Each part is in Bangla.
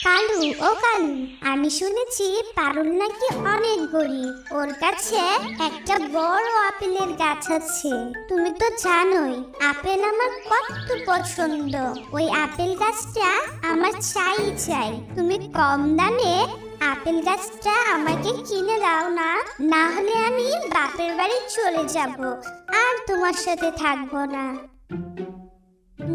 কালু ও কালু, আমি শুনেছি পারুল নাকি অনেক গরিব। ওর কাছে একটা বড় আপেলের গাছ আছে। তুমি তো জানোই আপেল আমার কত পছন্দ। ওই আপেল গাছটা আমার চাই। তুমি কম দামে আপেল গাছটা আমাকে কিনে দাও না, না হলে আমি বাপের বাড়ি চলে যাব আর তোমার সাথে থাকবো না।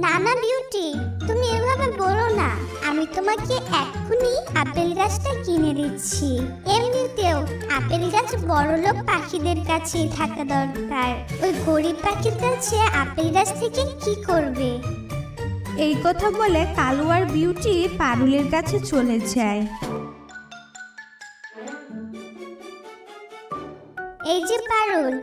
না না বিউটি, তুমি এভাবে বলো না। আমি তোমাকে এক্ষুনি আপেল গাছটা কিনে দিচ্ছি। এমনিতেও আপেল গাছ বড়লোক পাখিদের কাছেই থাকা দরকার। ওই গরিব পাখির কাছে আপেল গাছ থেকে কি করবে? এই কথা বলে কালু আর বিউটি পারুলের কাছে চলে যায়। এই যে পারুল,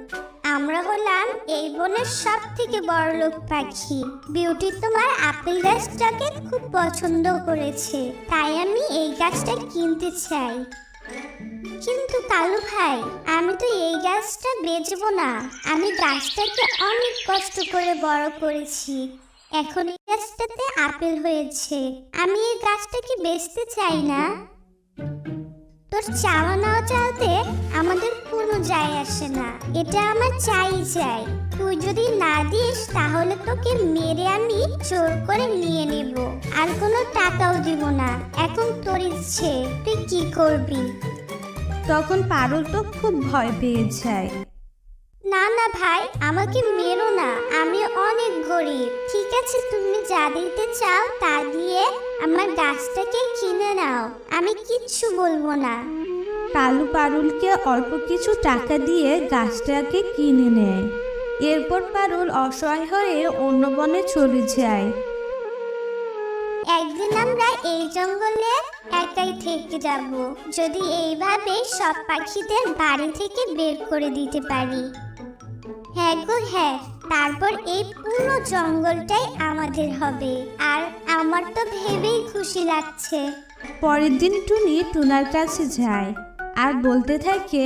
আমরা হলাম এই বনের সব থেকে বড়লোক পাখি। বিউটি তোমার আপেল গাছটাকে খুব পছন্দ করেছে, তাই আমি এই গাছটা কিনতে চাই। কিন্তু কালু ভাই, আমি তো এই গাছটা বেচবো না। আমি গাছটাকে অনেক কষ্ট করে বড় করেছি, এখন এই গাছটাতে আপেল হয়েছে। আমি এই গাছটাকে বেচতে চাই না। তোর চাওয়া নাও চাওতে আমাদের কোনো যায় আসে না, এটা আমার চাই। তুই যদি না দিস তাহলে তোকে মেরে আমি জোর করে নিয়ে নেব, আর কোনো টাকাও দিব না। এখন তোর ইচ্ছে, তুই কি করবি? তখন পারুল তো খুব ভয় পেয়ে যায়। না না ভাই, আমাকে মেরো না, আমি অনেক গরিব। ঠিক আছে, তুমি যা দিতে চাও তা দিয়ে আমার গাছটাকে কিনে নাও, আমি কিচ্ছু বলবো না। কালু পারুলকে অল্প কিছু টাকা দিয়ে গাছটাকে কিনে নেয়। এরপর পারুল অসহায় হয়ে অন্য বনে চলে যায়। একদিন আমরা এই জঙ্গলে একাই থেকে যাব, যদি এইভাবে সব পাখিদের বাড়ি থেকে বের করে দিতে পারি। হ্যাঁ গো হ্যাঁ, তারপর এই পুরো জঙ্গলটাই আমাদের হবে। আর আমার তো ভেবেই খুশি লাগছে। পরের দিন টুনি টুনার কাছে যায় আর বলতে থাকে,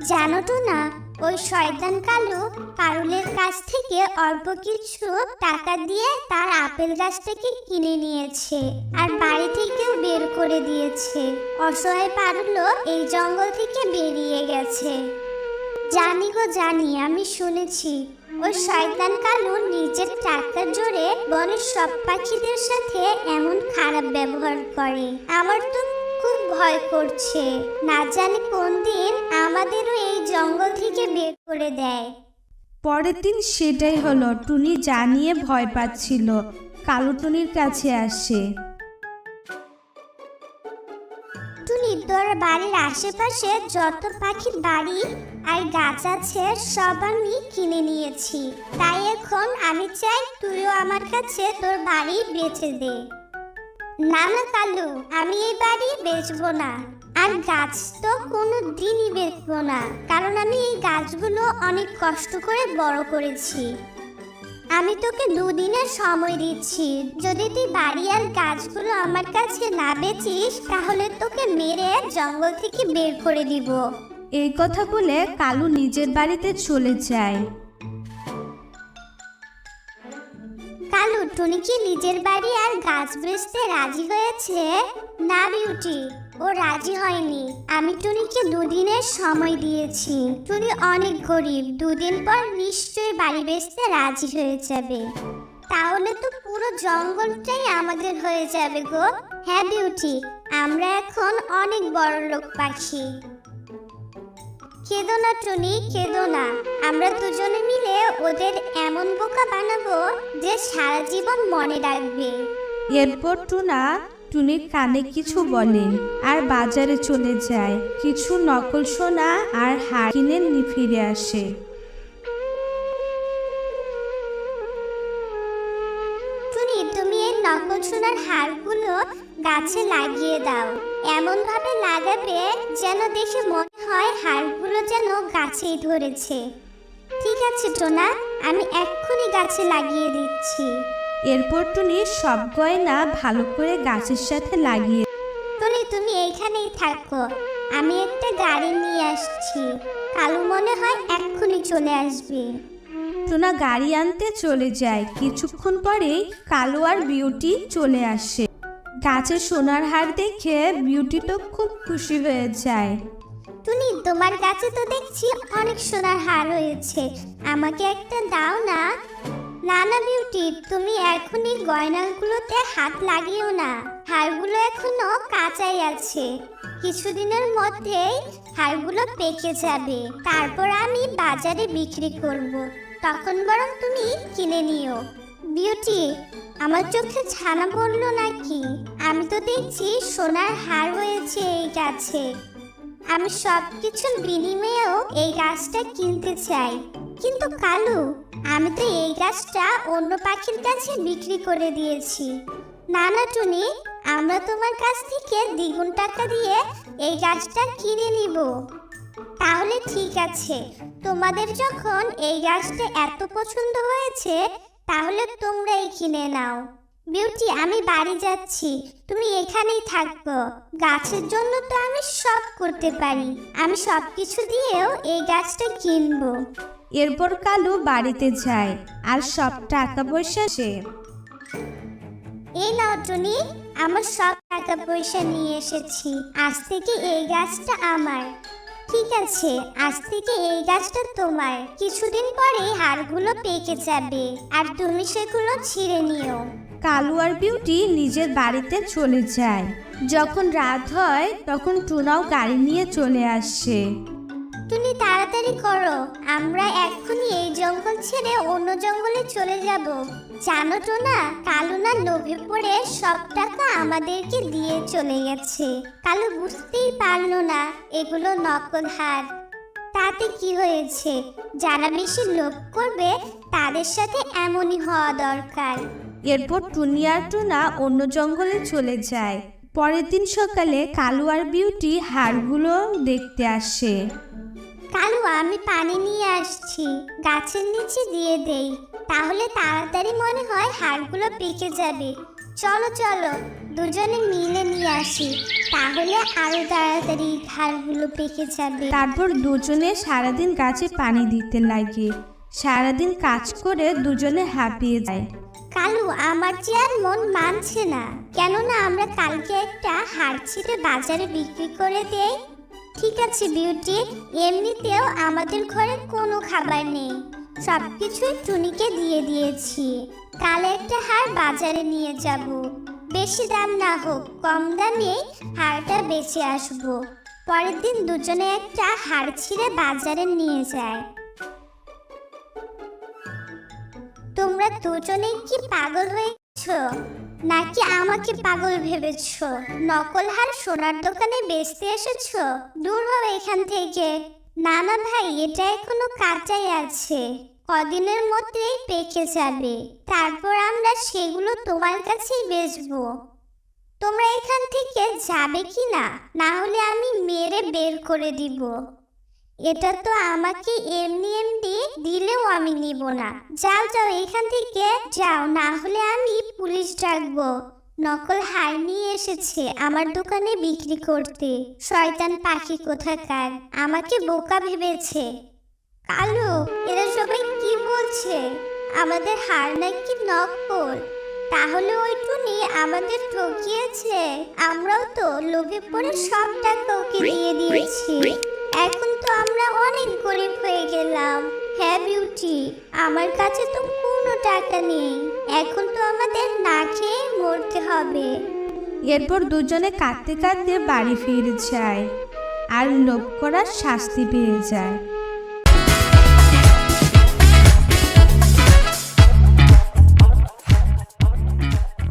জানো তো না, ওই শয়তান কালু পারুলের কাছ থেকে অল্প কিছু টাকা দিয়ে তার আপেল গাছটাকে কিনে নিয়েছে আর বাড়ি থেকেও বের করে দিয়েছে। অসহায় পারুলও এই জঙ্গল থেকে বেরিয়ে গেছে। জানি গো জানি, আমি শুনেছি ওই শয়তান কালু নিজের টাকার জোরে বনের সব পাখিদের সাথে এমন খারাপ ব্যবহার করে। আমার তো খুব ভয় করছে, না জানি কোন দিন আমাদেরও এই জঙ্গল থেকে বের করে দেয়। পরের দিন সেটাই হলো। টুনি জানিয়ে ভয় পাচ্ছিল, কালু টুনির কাছে আসে। টুনি, তোর বাড়ির আশেপাশে যত পাখির বাড়ি আর গাছ আছে সব আমি কিনে নিয়েছি, তাই এখন আমি চাই তুইও আমার কাছে তোর বাড়ি বেচে দে। না না কালু, আমি এই বাড়ি বেচবো না, আর গাছ তো কোনো দিনই বেচবো না, কারণ আমি এই গাছগুলো অনেক কষ্ট করে বড় করেছি। আমি তোকে 2 দিনের সময় দিচ্ছি, যদি তুই বাড়ি আর গাছগুলো আমার কাছে না বেচিস তাহলে তোকে মেরে জঙ্গল থেকে বের করে দিব। এই কথা বলে কালু নিজের বাড়িতে চলে যায়। কালু, টুনি কি নিজের বাড়ি আর গাছ বেচতে রাজি হয়েছে? না বিউটি, ও রাজি হয়নি। আমি টুনিকে 2 দিনের সময় দিয়েছি। টুনি অনেক গরিব, 2 দিন পর নিশ্চয়ই বাড়ি বেচতে রাজি হয়ে যাবে। তাহলে তো পুরো জঙ্গলটাই আমাদের হয়ে যাবে গো। হ্যাঁ বিউটি, আমরা এখন অনেক বড়লোক পাখি। কেঁদো না টুনি, কেঁদো না। আমরা দুজনে মিলে ওদের এমন বোকা বানাবো যে সারা জীবন মনে রাখবে। এরপর টুনা টুনির কানে কিছু বলে আর বাজারে চলে যায়। কিছু নকল সোনা আর হার কিনে ফিরে আসে। টুনি, তুমি এই নকল সোনার হারগুলো গাছে লাগিয়ে দাও। এমন ভাবে লাগাবে যেন দেখে মনে হয় হারগুলো যেন গাছেই ধরেছে। ঠিক আছে টোনা, আমি এক্ষুনি গাছে লাগিয়ে দিচ্ছি। এরপর টুনি সব গয়না ভালো করে গাছের সাথে লাগিয়ে। টুনি, তুমি এইখানেই থাকো, আমি একটা গাড়ি নিয়ে আসছি। কালু মনে হয় এক্ষুনি চলে আসবে। টুনা গাড়ি আনতে চলে যায়। কিছুক্ষণ পরেই কালু আর বিউটি চলে আসে। গাছে সোনার হার দেখে বিউটি তো খুব খুশি হয়ে যায়। টুনি, তোমার কাছে তো দেখছি অনেক সোনার হার হয়েছে, আমাকে একটা দাও না। না না বিউটি, তুমি এখনই গয়নাগুলোতে হাত লাগিও না, হারগুলো এখনো কাঁচাই আছে। কিছুদিনের মধ্যেই হারগুলো পেকে যাবে, তারপর আমি বাজারে বিক্রি করব, তখন বরং তুমি কিনে নিও। বিউটি, আমার চোখে ছানা পড়লো নাকি? আমি তো দেখছি সোনার হার হয়েছে এই গাছে। আমি সব কিছুর বিনিময়েও এই গাছটা কিনতে চাই, কিন্তু কালু, আমি তো এই গাছটা অন্য পাখির কাছে বিক্রি করে দিয়েছি। না না টুনি, আমরা তোমার কাছ থেকে দ্বিগুণ টাকা দিয়ে এই গাছটা কিনে নিব। তাহলে ঠিক আছে, তোমাদের যখন এই গাছটা এত পছন্দ হয়েছে, তাহলে তোমরাই কিনে নাও। বিউটি, আমি বাড়ি যাচ্ছি, তুমি এখানেই থাকো। গাছের জন্য তো আমি সব করতে পারি, আমি সব কিছু দিয়েও এই গাছটা কিনবো। এরপর কালু বাড়িতে যায় আর সব টাকা পয়সা সে। এই নাও টুনি, আমার সব টাকা পয়সা নিয়ে এসেছি, আজ থেকে এই গাছটা আমার। ঠিক আছে, আজ থেকে এই গাছটা তোমার। কিছুদিন পরে হাড়গুলো পেকে যাবে আর তুমি সেগুলো ছিঁড়ে নিও। কালু আর বিউটি নিজের বাড়িতে চলে যায়। যখন রাত হয় তখন টুনাও গাড়ি নিয়ে চলে আসে। তুমি তাড়াতাড়ি করো, আমরা এক্ষুনি এই জঙ্গল ছেড়ে অন্য জঙ্গলে চলে যাব। জানো তো না, কালু না লোভে পড়ে সব টাকা আমাদেরকে দিয়ে চলে গেছে। কালু বুঝতেই পারলো না এগুলো নকল হার। তাতে কি হয়েছে, যারা বেশি লোভ করবে তাদের সাথে এমনই হওয়া দরকার। এরপর টুনি আর টুনা অন্য জঙ্গলে চলে যায়। পরের দিন সকালে কালু আর বিউটি হাড়গুলো দেখতে আসে। কালু, আমি পানি নিয়ে আসছি, গাছের নিচে দিয়ে দেই, তাহলে তাড়াতাড়ি মনে হয় হাড়গুলো পেকে যাবে। চলো চলো, দুজনে মিলে নিয়ে আসি, তাহলে আরো তাড়াতাড়ি হাড়গুলো পেকে যাবে। তারপর দুজনে সারাদিন গাছে পানি দিতে লাগে। সারাদিন কাজ করে দুজনে হাঁপিয়ে যায়। কালু, আমার যে আর মন মানছে না, কেননা আমরা কালকে একটা হাড় ছিঁড়ে বাজারে বিক্রি করে দেই। ঠিক আছে বিউটি, এমনিতেও আমাদের ঘরে কোনো খাবার নেই, সবকিছুই টুনিকে দিয়ে দিয়েছি। কাল একটা হাড় বাজারে নিয়ে যাব, বেশি দাম না হোক, কম দামে হাড়টা বেচে আসবো। পরের দিন দুজনে একটা হাড় ছিঁড়ে বাজারে নিয়ে যায়। তোমরা দুজনেই কি পাগল হয়েছো, নাকি আমাকে পাগল ভেবেছো? নকল হার সোনার দোকানে বেচতে এসেছো? দূর হও এখান থেকে। না না ভাই, এটা এখনো কাঁচাই আছে, কদিনের মধ্যেই পেকে যাবে, তারপর আমরা সেগুলো তোমার কাছেই বেচবো। তোমরা এখান থেকে যাবে কি না, না হলে আমি মেরে বের করে দিব। এটা তো আমাকে এমনি এমনি দিলেও আমি নিব না। যাও যাও এখান থেকে যাও, না হলে আমি পুলিশ ডাকবো। নকল হার নিয়ে এসেছে আমার দোকানে বিক্রি করতে, শয়তান পাখি কোথাকার, আমাকে বোকা ভেবেছে। কালু, এরা সবাই কি বলছে, আমাদের হার নাকি নকল? তাহলে ওই টুনি আমাদের ঠকিয়েছে। আমরাও তো লোভে পড়ে সব টাকা ওকে দিয়ে দিয়েছি, এখন তো আমরা অনেক গরিব হয়ে গেলাম। হ্যাঁ বিউটি, আমার কাছে তো কোনো টাকা নেই, এখন তো আমাদের না খেয়ে মরতে হবে। এরপর দুজনে কাঁদতে কাঁদতে বাড়ি ফিরে যায় আর লোভ করার শাস্তি পেয়ে যায়।